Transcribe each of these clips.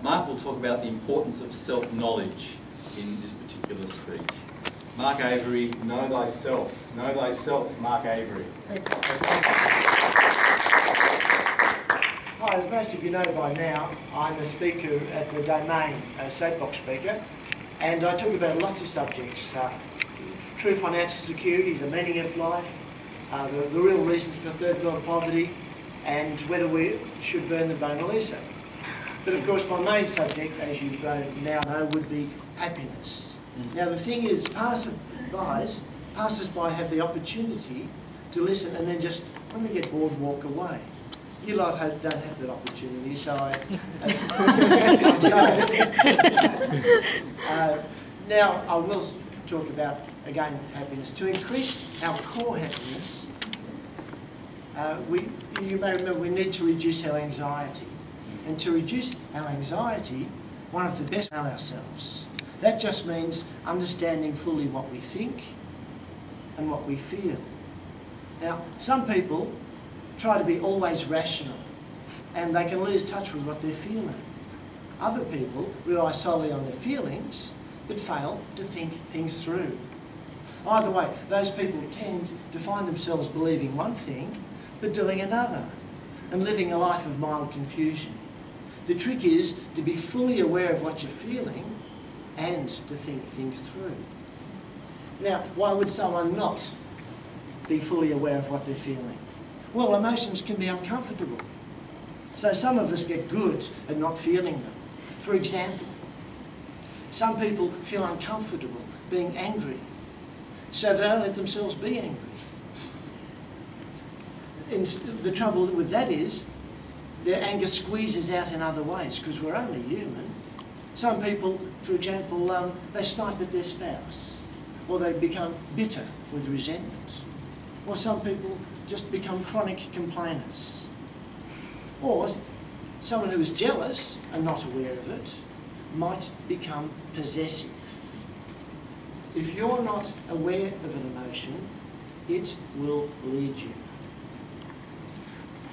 Mark will talk about the importance of self-knowledge in this particular speech. Mark Avery, know thyself. Know thyself, Mark Avery. Hi, as most of you know by now, I'm a speaker at the Domain, a soapbox speaker, and I talk about lots of subjects. True financial security, the meaning of life, the real reasons for third world poverty, and whether we should burn the Mona Lisa. But of course my main subject, as you now know, would be happiness. Now the thing is, passers-by have the opportunity to listen and then just, when they get bored, walk away. You lot don't have that opportunity, so now I will talk about, again, happiness. To increase our core happiness, you may remember we need to reduce our anxiety. And to reduce our anxiety, one of the best know ourselves. That just means understanding fully what we think and what we feel. Now, some people try to be always rational, and they can lose touch with what they're feeling. Other people rely solely on their feelings, but fail to think things through. Either way, those people tend to find themselves believing one thing, but doing another, and living a life of mild confusion. The trick is to be fully aware of what you're feeling and to think things through. Now, why would someone not be fully aware of what they're feeling? Well, emotions can be uncomfortable. So some of us get good at not feeling them. For example, some people feel uncomfortable being angry, so they don't let themselves be angry. And the trouble with that is their anger squeezes out in other ways, because we're only human. Some people, for example, they snipe at their spouse, or they become bitter with resentment. Or some people just become chronic complainers. Or someone who is jealous and not aware of it might become possessive. If you're not aware of an emotion, it will lead you.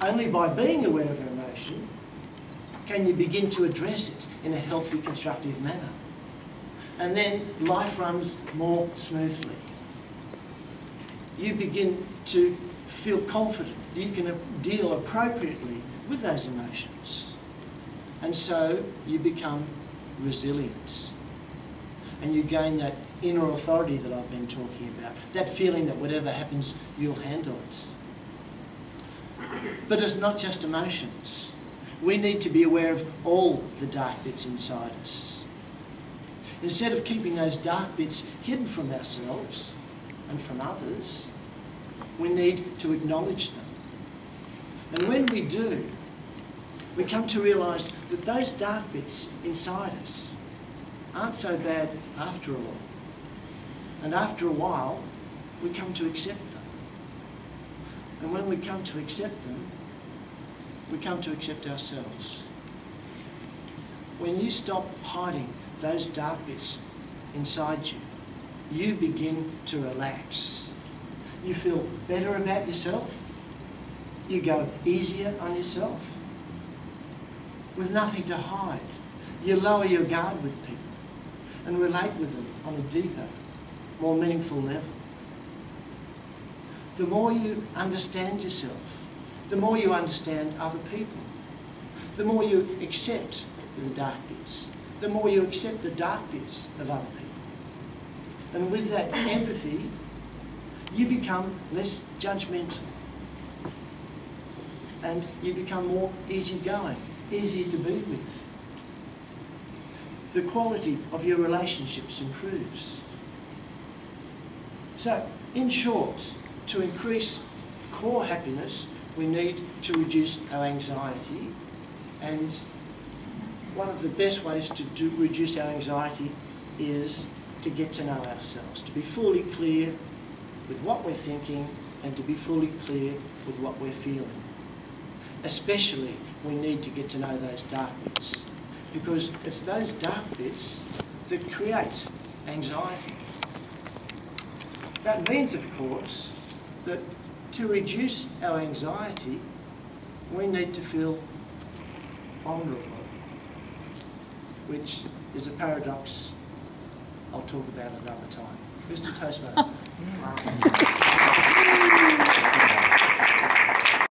Only by being aware of an emotion can you begin to address it in a healthy, constructive manner. And then life runs more smoothly. You begin to feel confident that you can deal appropriately with those emotions. And so you become resilient. And you gain that inner authority that I've been talking about, that feeling that whatever happens, you'll handle it. But it's not just emotions. We need to be aware of all the dark bits inside us. Instead of keeping those dark bits hidden from ourselves and from others, we need to acknowledge them. And when we do, we come to realise that those dark bits inside us aren't so bad after all. And after a while, we come to accept them. And when we come to accept them, we come to accept ourselves. When you stop hiding those dark bits inside you, you begin to relax. You feel better about yourself. You go easier on yourself. With nothing to hide, you lower your guard with people and relate with them on a deeper, more meaningful level. The more you understand yourself, the more you understand other people, the more you accept the dark bits, the more you accept the dark bits of other people. And with that empathy, you become less judgmental. And you become more easygoing, easier to be with. The quality of your relationships improves. So, in short, to increase core happiness, we need to reduce our anxiety. And one of the best ways to reduce our anxiety is to get to know ourselves, to be fully clear with what we're thinking and to be fully clear with what we're feeling. Especially, we need to get to know those dark bits, because it's those dark bits that create anxiety. That means, of course, that to reduce our anxiety, we need to feel vulnerable. which is a paradox I'll talk about another time. Mr. Toastmaster.